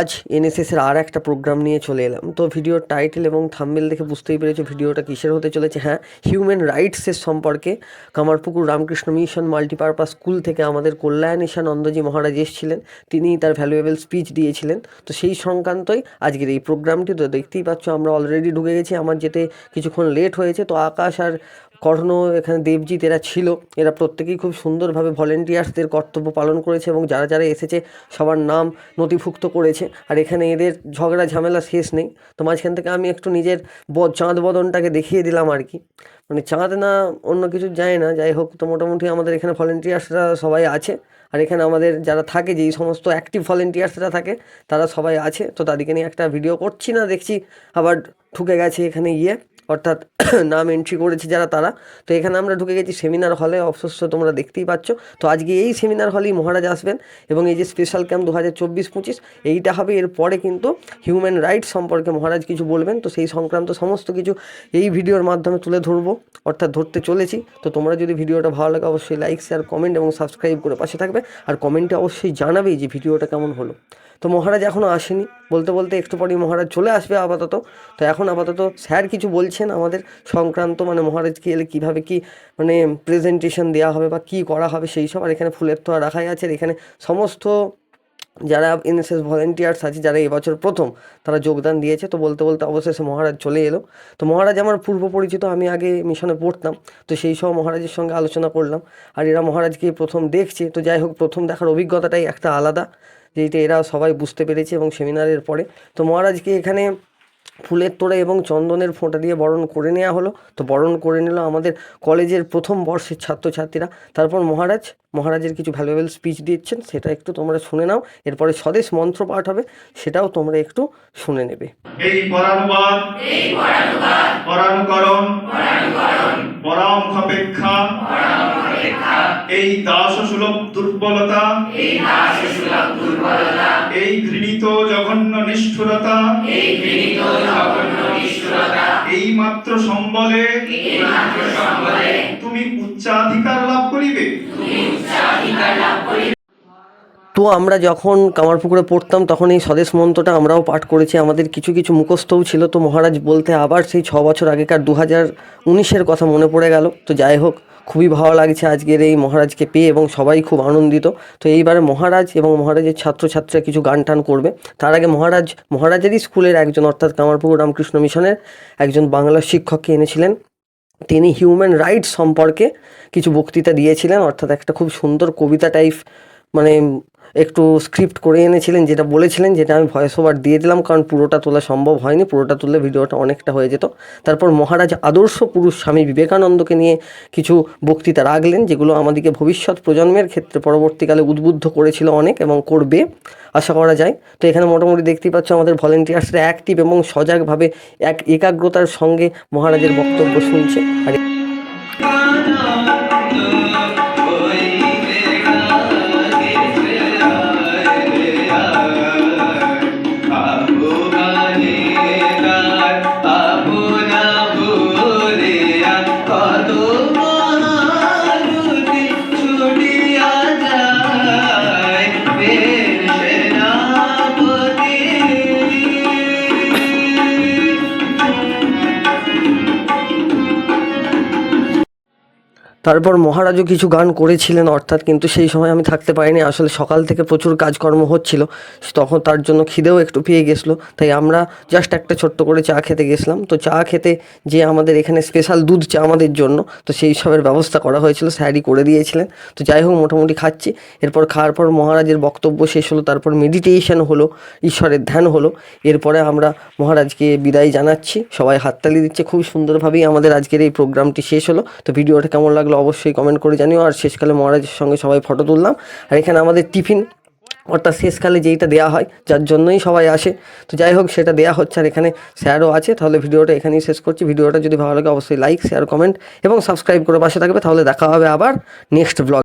আজ এনএসএসের আর একটা প্রোগ্রাম নিয়ে চলে এলাম। তো ভিডিওর টাইটেল এবং থাম্বনেল দেখে বুঝতেই পেরেছো ভিডিওটা কিসের হতে চলেছে। হ্যাঁ, হিউম্যান রাইটসের সম্পর্কে। Kamarpukur Ramakrishna mission multipurpose school থেকে আমাদের কল্যাণীশানন্দজি মহারাজ এসেছিলেন, তিনি তার ভ্যালুয়েবল স্পিচ দিয়েছিলেন। তো সেই সংক্রান্তই আজকের এই প্রোগ্রামটি। তো দেখতেই পাচ্ছ আমরা অলরেডি ঢুকে গেছি, আমার যেতে কিছুক্ষণ লেট হয়েছে। তো আকাশ আর কর্ণ, এখানে দেবজিৎ, এরা ছিল। এরা প্রত্যেকেই খুব সুন্দরভাবে ভলেন্টিয়ার্সদের কর্তব্য পালন করেছে এবং যারা যারা এসেছে সবার নাম নথিভুক্ত করেছে। আর এখানে এদের ঝগড়া ঝামেলা শেষ নেই। তো মাঝখান থেকে আমি একটু নিজের চাঁদ বদনটাকে দেখিয়ে দিলাম আর কি, মানে চাঁদ না অন্য কিছু যায় না, যাই হোক। তো মোটামুটি আমাদের এখানে ভলেন্টিয়ার্সরা সবাই আছে। আর এখানে আমাদের যারা থাকে, যেই সমস্ত অ্যাক্টিভ ভলেন্টিয়ার্সরা থাকে তারা সবাই আছে। তো তাদেরকে নিয়ে একটা ভিডিও করছি না, দেখছি আবার ঢুকে গেছে এখানে গিয়ে, অর্থাৎ নাম এন্ট্রি করেছে যারা তারা। তো এখানে আমরা ঢুকে গেছি সেমিনার হলে, অবশ্য তোমরা দেখতেই পাচ্ছ। তো আজকে এই সেমিনার হলেই মহারাজ আসবেন এবং এই যে স্পেশাল ক্যাম্প 2024-25 এইটা হবে। এরপরে কিন্তু হিউম্যান রাইটস সম্পর্কে মহারাজ কিছু বলবেন। তো সেই সংক্রান্ত সমস্ত কিছু এই ভিডিওর মাধ্যমে তুলে ধরবো, অর্থাৎ ধরতে চলেছি। তো তোমরা যদি ভিডিওটা ভালো লাগে অবশ্যই লাইক, শেয়ার, কমেন্ট এবং সাবস্ক্রাইব করে পাশে থাকবে। আর কমেন্টে অবশ্যই জানাবেই যে ভিডিওটা কেমন হলো। তো মহারাজ এখনও আসেনি, বলতে বলতে একটু পরেই মহারাজ চলে আসবে আপাতত। তো এখন আপাতত স্যার কিছু বলছেন আমাদের সংক্রান্ত, মানে মহারাজকে এলে কীভাবে কী মানে প্রেজেন্টেশন দেওয়া হবে বা কী করা হবে সেই সব। আর এখানে ফুলের তোড়া রাখাই আছে। আর এখানে সমস্ত যারা এনএসএস ভলেন্টিয়ার্স আছে, যারা এবছর প্রথম, তারা যোগদান দিয়েছে। তো বলতে বলতে অবশেষে মহারাজ চলে এলো। তো মহারাজ আমার পূর্ব পরিচিত, আমি আগে মিশনে পড়তাম। তো সেই সব মহারাজের সঙ্গে আলোচনা করলাম। আর এরা মহারাজকে প্রথম দেখছে। তো যাই হোক, প্রথম দেখার অভিজ্ঞতাটাই একটা আলাদা, যেটা এরা সবাই বুঝতে পেরেছে এবং সেমিনারের পরে। তো মহারাজকে এখানে ফুলের তোড়া এবং চন্দনের ফোঁটা দিয়ে বরণ করে নেওয়া হলো। তো বরণ করে নিল আমাদের কলেজের প্রথম বর্ষের ছাত্রছাত্রীরা। তারপর মহারাজের কিছু ভ্যালুয়েবল স্পিচ দিচ্ছেন, সেটা একটু তোমরা শুনে নাও। এরপরে স্বদেশ মন্ত্র পাঠ হবে, সেটাও তোমরা একটু শুনে নেবে। এই পরানুবাদ, পরানুকরণ, পরামুখাপেক্ষা, এই দাসসুলভ দুর্বলতা, এই ঘৃণিত জঘন্য নিষ্ঠুরতা, এই মাত্র সম্বলে তুমি উচ্চাধিকার লাভ করিবে। তো আমরা যখন কামারপুকুরে পড়তাম তখন এই স্বদেশ মন্ত্রটা আমরাও পাঠ করেছি, আমাদের কিছু কিছু মুখস্থও ছিল। তো মহারাজ বলতে আবার সেই 6 বছর আগেকার 2019-এর কথা মনে পড়ে গেল। তো যাই হোক, খুবই ভালো লাগছে আজকের এই মহারাজকে পেয়ে এবং সবাই খুব আনন্দিত। তো এইবারে মহারাজ এবং মহারাজের ছাত্রছাত্রীরা কিছু গান টান করবে। তার আগে মহারাজেরই স্কুলের একজন, অর্থাৎ কামারপুকুর রামকৃষ্ণ মিশনের একজন বাংলা শিক্ষককে এনেছিলেন। তিনি হিউম্যান রাইটস সম্পর্কে কিছু বক্তৃতা দিয়েছিলেন, অর্থাৎ একটা খুব সুন্দর কবিতা টাইপ, মানে একটু স্ক্রিপ্ট করে এনেছিলেন, যেটা বলেছিলেন, যেটা আমি ভয়েস ওভার দিয়ে দিলাম, কারণ পুরোটা তোলা সম্ভব হয়নি। পুরোটা তুললে ভিডিওটা অনেকটা হয়ে যেত। তারপর মহারাজ আদর্শ পুরুষ স্বামী বিবেকানন্দকে নিয়ে কিছু বক্তৃতা রাখলেন, যেগুলো আমাদেরকে ভবিষ্যৎ প্রজন্মের ক্ষেত্রে পরবর্তীকালে উদ্বুদ্ধ করেছিল অনেক এবং করবে আশা করা যায়। তো এখানে মোটামুটি দেখতেই পাচ্ছ আমাদের ভলেন্টিয়ার্সরা অ্যাক্টিভ এবং সজাগভাবে একাগ্রতার সঙ্গে মহারাজের বক্তব্য শুনছে। আর তারপর মহারাজও কিছু গান করেছিলেন অর্থাৎ, কিন্তু সেই সময় আমি থাকতে পারিনি, আসলে সকাল থেকে প্রচুর কাজকর্ম হচ্ছিল, তখন তার জন্য খিদেও একটু পেয়ে গেছিলো, তাই আমরা জাস্ট একটা ছোট্ট করে চা খেতে গেছিলাম। তো চা খেতে যে আমাদের এখানে স্পেশাল দুধ চা আমাদের জন্য, তো সেই সবের ব্যবস্থা করা হয়েছিল, স্যারই করে দিয়েছিলেন। তো যাই হোক, মোটামুটি খাচ্ছি। এরপর খাওয়ার পর মহারাজের বক্তব্য শেষ হলো, তারপর মেডিটেশন হলো, ঈশ্বরের ধ্যান হলো। এরপরে আমরা মহারাজকে বিদায় জানাচ্ছি, সবাই হাততালি দিচ্ছে। খুব সুন্দরভাবেই আমাদের আজকের এই প্রোগ্রামটি শেষ হলো। তো ভিডিওটা কেমন লাগলো অবশ্যই কমেন্ট করে জানিও। আর শেষকালে মহারাজের সঙ্গে সবাই ফটো তুললাম। আর এখানে আমাদের টিফিন, অর্থাৎ শেষকালে যেইটা দেওয়া হয়, যার জন্যই সবাই আসে, তো যাই হোক সেটা দেওয়া হচ্ছে। আর এখানে স্যারও আছে। তাহলে ভিডিওটা এখানেই শেষ করছি। ভিডিওটা যদি ভালো লাগে অবশ্যই লাইক, শেয়ার, কমেন্ট এবং সাবস্ক্রাইব করে পাশে থাকবে। তাহলে দেখা হবে আবার নেক্সট ব্লগ।